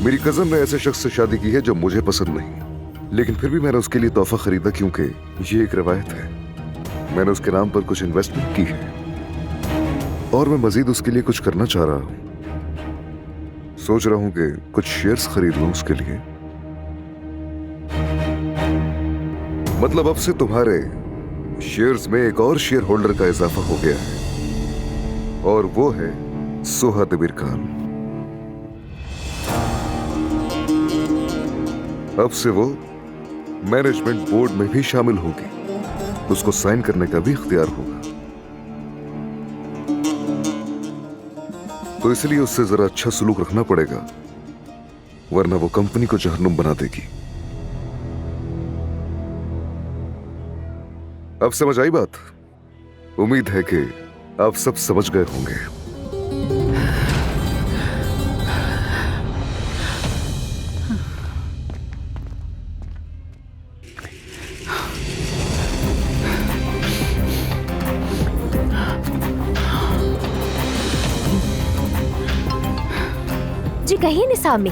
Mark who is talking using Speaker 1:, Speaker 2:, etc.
Speaker 1: मेरी कजन ने ऐसे शख्स से शादी की है जो मुझे पसंद नहीं, लेकिन फिर भी मैंने उसके लिए तोहफा खरीदा क्योंकि ये एक रवायत है। मैंने उसके नाम पर कुछ इन्वेस्टमेंट की है और मैं मजीद उसके लिए कुछ करना चाह रहा हूं। सोच रहा हूं कि कुछ शेयर्स खरीद लूं उसके लिए। मतलब अब से तुम्हारे शेयर्स में एक और शेयर होल्डर का इजाफा हो गया है और वो है सोहा दबीर खान। अब से वो मैनेजमेंट बोर्ड में भी शामिल होगी। उसको साइन करने का भी इख्तियार होगा, तो इसलिए उससे जरा अच्छा सलूक रखना पड़ेगा, वरना वो कंपनी को जहन्नुम बना देगी। अब समझ आई बात? उम्मीद है कि आप सब समझ गए होंगे।
Speaker 2: जी कहिए निसामी।